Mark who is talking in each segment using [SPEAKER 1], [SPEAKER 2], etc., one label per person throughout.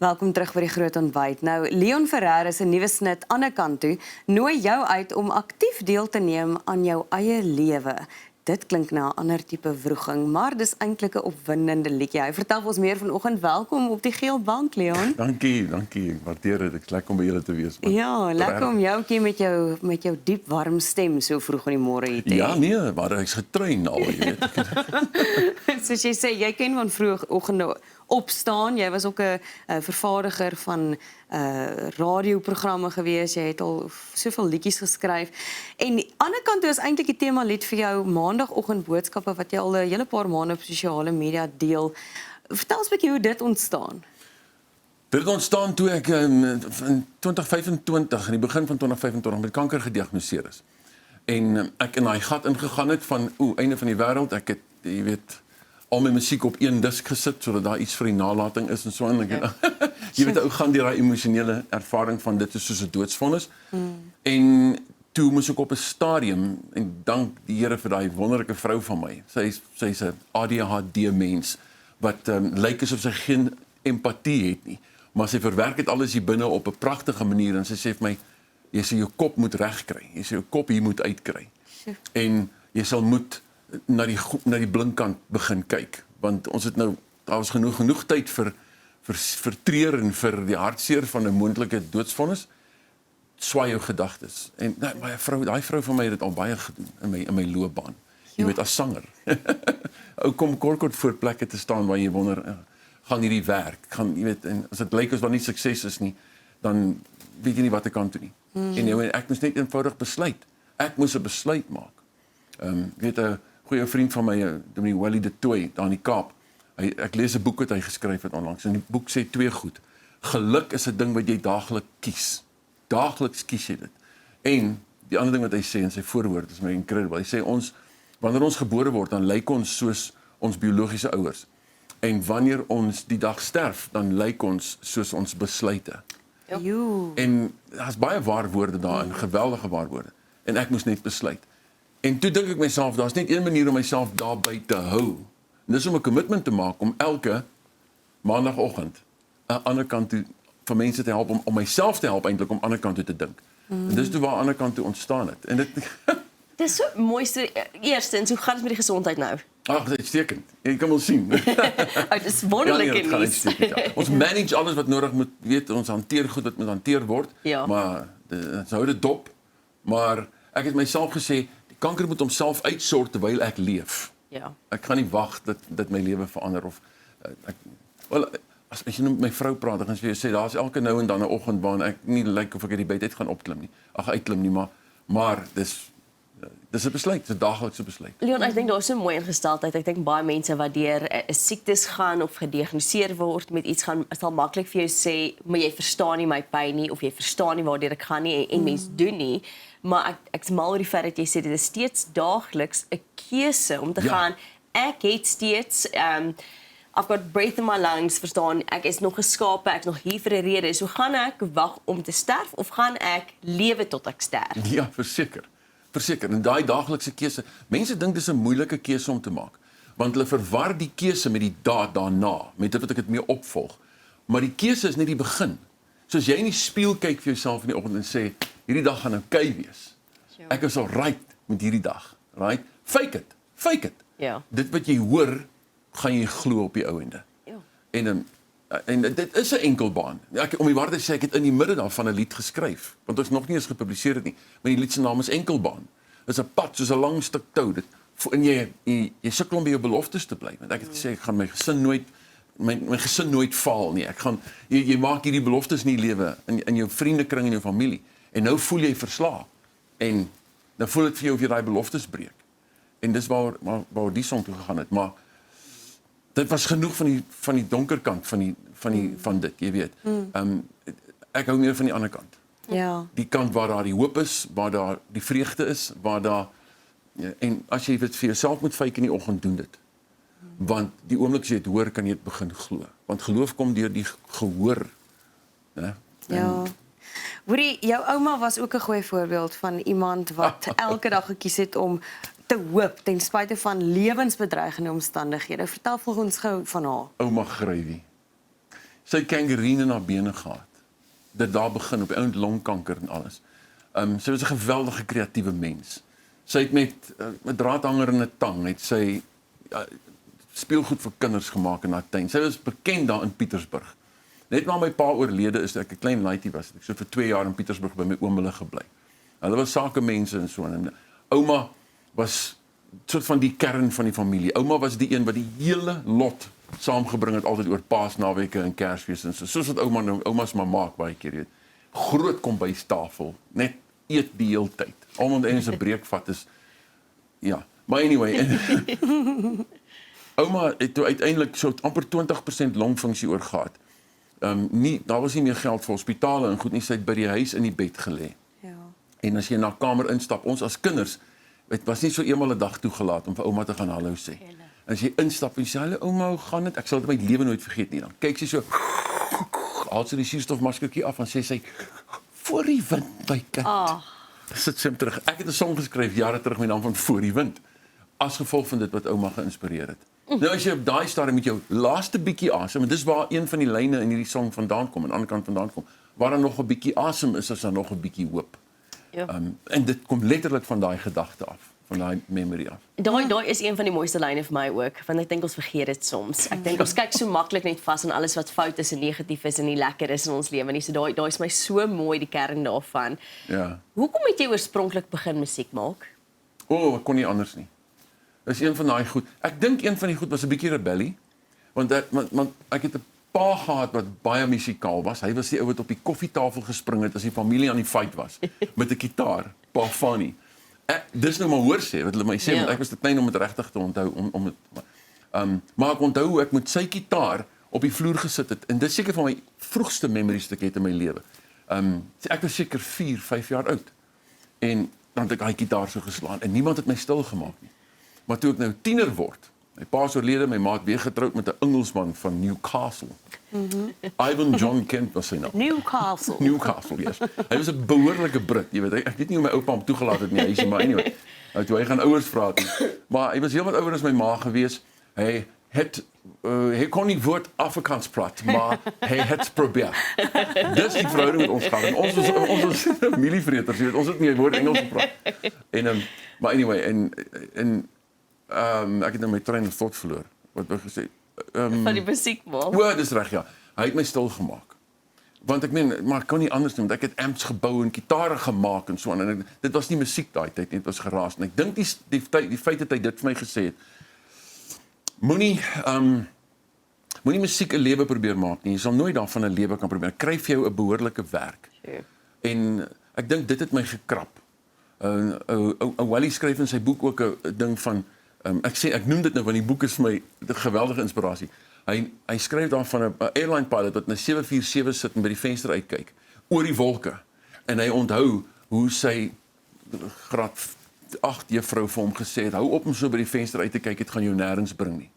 [SPEAKER 1] Welkom terug by die Groot Ontbyt. Nou, Leon Ferreira se nuwe snit aan 'n kant toe nooi jou uit om aktief deel te neem aan jou eie lewe. Dit klink na 'n ander tipe wroging, maar dis eintlik 'n opwindende liedjie. Hy vertel ons meer vanoggend. Welkom op die geel bank, Leon.
[SPEAKER 2] Dankie. Ek waardeer dit. Ek is lekker om by julle te wees. Man.
[SPEAKER 1] Ja, lekker om jou met jou diep warm stem so vroeg in die môre hier te hê.
[SPEAKER 2] Ja, nee, maar ek's getrein al, jy weet.
[SPEAKER 1] Soos jy sê, jy ken van vroegoggende opstaan. Jy was ook 'n vervaardiger van radioprogramme gewees. Jy het al soveel liedjies geskryf. En aan die ander kant toe is eintlik die tema lied vir jou maandagooggend boodskappe wat jy al 'n hele paar maande op sosiale media deel. Vertel ons 'n bietjie hoe dit ontstaan.
[SPEAKER 2] Dit ontstaan toe ek in 2025, in die begin van 2025 met kanker gediagnoseer is. En ek in daai gat ingegaan het van einde van die wêreld. Ek het, jy weet, al my musiek op een disk gesit sodat daar iets vir die nalatiging is en so en jy weet ou gaan deur daai emosionele ervaring van dit is soos 'n doodsvonnis. En toe moes ek op 'n stadium en dank die Here vir daai wonderlike vrou van my. Sy's 'n ADHD mens wat lyk asof sy geen empatie het nie, maar sy verwerk dit alles hier binne op 'n pragtige manier en sy sê vir my jy sê jou kop moet regkry. Jy sê jou kop hier moet uitkry. En jy sal moet na die blinkkant begin kyk, want ons het nou daar was genoeg tyd vir treur en vir die hartseer van 'n moontlike doodsvonnis. Swaai jou gedagtes. En daai vrou van my het dit al baie gedoen in my loopbaan. Jy weet as sanger. Ou kom kort voor plekke te staan waar jy wonder gaan hierdie werk, jy weet, en as dit lyk as daar nie sukses is nie, dan weet jy nie wat ek kan doen nie. En ek moes net eenvoudig besluit. Ek moes 'n besluit maak. Weet 'n goeie vriend van my, Dominee Wally de Tooy, daar in die Kaap. Ek lees 'n boek wat hy geskryf het onlangs. En die boek sê twee goed. Geluk is 'n ding wat jy daagliks kies. Daagliks kies jy dit. En die ander ding wat hy sê in sy voorwoord is my incredible. Hy sê wanneer ons gebore word, dan lyk ons soos ons biologiese ouers. En wanneer ons die dag sterf, dan lyk ons soos ons besluite. En daar's baie waar woorde daarin, geweldige waar woorde. En ek moes net besluit. En toe dink ek myself, daar's net een manier om myself daarby te hou. En dis om 'n commitment te maak om elke maandagooggend aan die ander kant toe vir mense te help om myself te help eintlik om aan die ander kant toe te dink. En dis toe waar aan die ander kant toe ontstaan het. En dit
[SPEAKER 3] Dis so mooiste eerstens, hoe gaan dit met die gesondheid nou?
[SPEAKER 2] Ag, dit is uitstekend. Jy kan wel sien.
[SPEAKER 3] Dis wonderlike nuus.
[SPEAKER 2] Ons manage alles wat nodig moet, weet, ons hanteer goed wat moet hanteer word.
[SPEAKER 3] Ja.
[SPEAKER 2] Maar ons hou dit dop. Maar ek het myself gesê, die kanker moet homself uitsort terwyl ek leef.
[SPEAKER 3] Ja.
[SPEAKER 2] Ek gaan nie wag dat my lewe verander of as jy nou met my vrou praat, dan gaan sy sê daar's elke nou en dan 'n oggend waar ek nie lyk of ek uit die bed uit gaan opklim nie. Uitklim nie, maar dis 'n besluit, 'n daaglikse besluit.
[SPEAKER 3] Leon, ek dink daar's so 'n mooi ingesteldheid. Ek dink baie mense wat deur 'n siektes gaan of gediagnoseer word met iets gaan, is al maklik vir jou sê, maar jy verstaan nie my pyn nie of jy verstaan nie waardeur ek gaan nie en mens doen nie. Maar ek's mal oor die feit dat jy sê dit is steeds daagliks 'n keuse om te gaan. Ek het steeds I've got breath in my lungs, verstaan, ek is nog geskape, ek is nog hier vir 'n rede. So gaan ek wag om te sterf of gaan ek lewe tot ek sterf?
[SPEAKER 2] Ja, verseker. En daai daaglikse keuse, mense dink dis 'n moeilike keuse om te maak, want hulle verwar die keuse met die daad daarna, met dit wat ek dit mee opvolg. Maar die keuse is net die begin. Soos jy in die spieël kyk vir jouself in die oggend en sê, hierdie dag gaan oukei wees. Ek is al right met hierdie dag, right? Fake it.
[SPEAKER 3] Ja.
[SPEAKER 2] Dit wat jy hoor, gaan jy glo op die ou ende.
[SPEAKER 3] Ja.
[SPEAKER 2] En dit is 'n enkelbaan. Om die waarheid te sê, ek het in die middel daarvan 'n lied geskryf, want ons nog nie eens gepubliseer het nie. Maar die lied se naam is Enkelbaan. Dit is 'n pad soos 'n lang stuk tou. En jy sukkel om by jou beloftes te bly. Want ek het gesê ek gaan my gesin nooit faal nie. Jy maak hierdie beloftes in die lewe in jou vriendekring en jou familie. En nou voel jy verslae. En dan voel dit vir jou of jy daai beloftes breek. En dis waar die song toe gegaan het, maar dit was genoeg van die donker kant van dit, jy weet. Ek hou meer van die ander kant.
[SPEAKER 1] Ja.
[SPEAKER 2] Die kant waar daar die hoop is, waar daar die vreugde is, en as jy dit vir jouself moet fake in die oggend, doen dit. Want die oomblik as jy dit hoor, kan jy dit begin glo. Want geloof kom deur die gehoor, né?
[SPEAKER 1] Ja. Hoorie, jou ouma was ook 'n goeie voorbeeld van iemand wat elke dag gekies het om te hoop ten spyte van lewensbedreigende omstandighede. Vertel vir ons gou van haar.
[SPEAKER 2] Ouma Grywie. sy het gangrene in haar bene gehad. Dit daar begin op die ouend longkanker en alles. Sy was 'n geweldige kreatiewe mens. Sy het met 'n draadhanger en 'n tang het sy speelgoed vir kinders gemaak in haar tuin. Sy was bekend daar in Pietersburg. Net na my pa oorlede is ek 'n klein laaitjie was. Ek so vir 2 jaar in Pietersburg by my oom hulle gebly. Hulle was sakemense en so en ouma was soort van die kern van die familie. Ouma was die een wat die hele lot saamgebring het altyd oor Paasnaweke en Kersfees en so. Soos wat ouma nou ouma's maar maak baie keer, weet. Groot kombuistafel, net eet die hele tyd. Almal en 'n breekvat is ja, maar anyway. Ouma het toe uiteindelik so amper 20% longfunksie oor gehad. Daar was nie meer geld vir hospitale en goed nie, sy het by die huis in die bed gelê.
[SPEAKER 1] Ja.
[SPEAKER 2] En as jy na kamer instap, ons as kinders, het was nie so eenmal 'n dag toegelaat om vir ouma te gaan hallo sê. En as jy instap en sê hallo ouma, hoe gaan dit? Ek sal dit my lewe nooit vergeet nie. Dan kyk sy so, haal sy die suurstofmaskertjie af en sê sy voor die wind my kind. Sit sy terug. Ek het 'n song geskryf jare terug met die naam van Voor die wind, as gevolg van dit wat ouma geïnspireer het. Nou as jy op daai stadium met jou laaste bietjie asem, en dis waar een van die lyne in hierdie song vandaan kom, aan die ander kant vandaan kom, waar daar nog 'n bietjie asem is, daar nog 'n bietjie hoop.
[SPEAKER 3] Ja.
[SPEAKER 2] En dit kom letterlik van daai gedagte af, van daai memory af.
[SPEAKER 3] Daai is een van die mooiste lyne vir my ook, want ek dink ons vergeet dit soms. Ek dink ons kyk so maklik net vas aan alles wat fout is en negatief is en nie lekker is in ons lewe nie. So daai is my so mooi, die kern daarvan.
[SPEAKER 2] Ja.
[SPEAKER 3] Hoekom het jy oorspronklik begin musiek maak?
[SPEAKER 2] Ek kon nie anders nie. Dis een van daai goed. Ek dink een van die goed was 'n bietjie rebellie, want ek het 'n pa gehad wat baie musikaal was. Hy was die ou wat op die koffietafel gespring het as die familie aan die fight was met 'n gitaar, Pa Fanny. Dis nou maar hoor sê wat hulle my sê, want ek was te klein om dit regtig te onthou maar ek onthou hoe ek met sy gitaar op die vloer gesit het en dit is seker van my vroegste memories wat ek het in my lewe. Ek was seker 4, 5 jaar oud en dan het ek daai gitaar so geslaan en niemand het my stil gemaak nie. Maar toe ek nou tiener word, my pa is oorlede, my ma het weer getroud met 'n Engelsman van Newcastle. Ivan John Kent was sy naam. Newcastle, yes. Hy was 'n behoorlike Brit, jy weet. Ek weet nie hoe my oupa hom toegelaat het nie, hy's maar anyway. Toe hy gaan ouers vra het. Maar hy was heelwat ouer as my ma gewees. Hy kon nie woord Afrikaans praat, maar hy het probeer. Dis die verhouding met ons gehad. Ons was familievreters, jy weet. Ons het nie 'n woord Engels gepraat. Maar anyway, ek het nou my trein of thought verloor. Wat wou gesê?
[SPEAKER 3] Van die musiek maak.
[SPEAKER 2] Dis reg, ja. Hy het my stil gemaak. Want ek meen, maar ek kon nie anders doen, want ek het amps gebou en gitare gemaak en so aan. En dit was nie musiek daai tyd nie, dit was geraas. En ek dink die feit dat hy dit vir my gesê het, moenie musiek 'n lewe probeer maak nie. Jy sal nooit daarvan 'n lewe kan probeer. Kry vir jou 'n behoorlike werk.
[SPEAKER 3] Sure.
[SPEAKER 2] En ek dink dit het my gekrap. Wally skryf in sy boek ook 'n ding van ek noem dit nou want die boek is vir my 'n geweldige inspirasie. Hy skryf daar van 'n airline pilot wat na 747 sit en by die venster uitkyk oor die wolke. En hy onthou hoe sy graad 8 juffrou vir hom gesê het: "Hou op om so by die venster uit te kyk, dit gaan jou nêrens bring nie."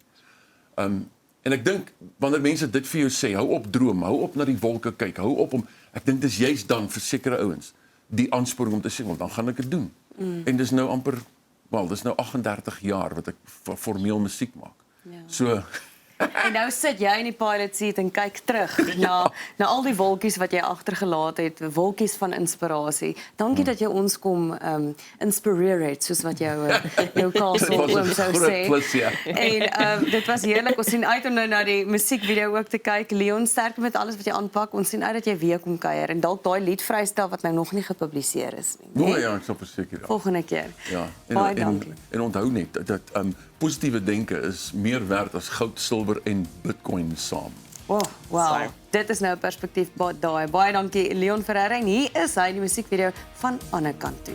[SPEAKER 2] En ek dink wanneer mense dit vir jou sê, hou op droom, hou op na die wolke kyk, hou op om ek dink dis juist dan vir sekere ouens die aansporing om te sê, "Wel, dan gaan ek dit doen." En dis nou amper dis nou 38 jaar wat ek formeel musiek maak.
[SPEAKER 1] Ja.
[SPEAKER 2] So
[SPEAKER 1] En nou sit jy in die pilot seat en kyk terug na al die wolkies wat jy agtergelaat het, wolkies van inspirasie. Dankie dat jy ons kom inspireer het, soos wat jou Castle oom sou sê.
[SPEAKER 2] Plus, ja.
[SPEAKER 1] En dit was heerlik. Ons sien uit om nou na die musiekvideo ook te kyk. Leon, sterkte met alles wat jy aanpak. Ons sien uit dat jy weer kom kuier en dalk daai lied vrystel wat nou nog nie gepubliseer is nie.
[SPEAKER 2] Nee? Ja, ek sal verseker. Ja.
[SPEAKER 1] Volgende keer.
[SPEAKER 2] Ja.
[SPEAKER 1] Baie dankie.
[SPEAKER 2] En onthou net dat positiewe denke is meer werd as goud, silwer en Bitcoin saam.
[SPEAKER 1] Wow. Dit is nou 'n perspektief daai. Baie dankie Leon Ferreira en hier is hy die musiekvideo van Ander Kant Toe.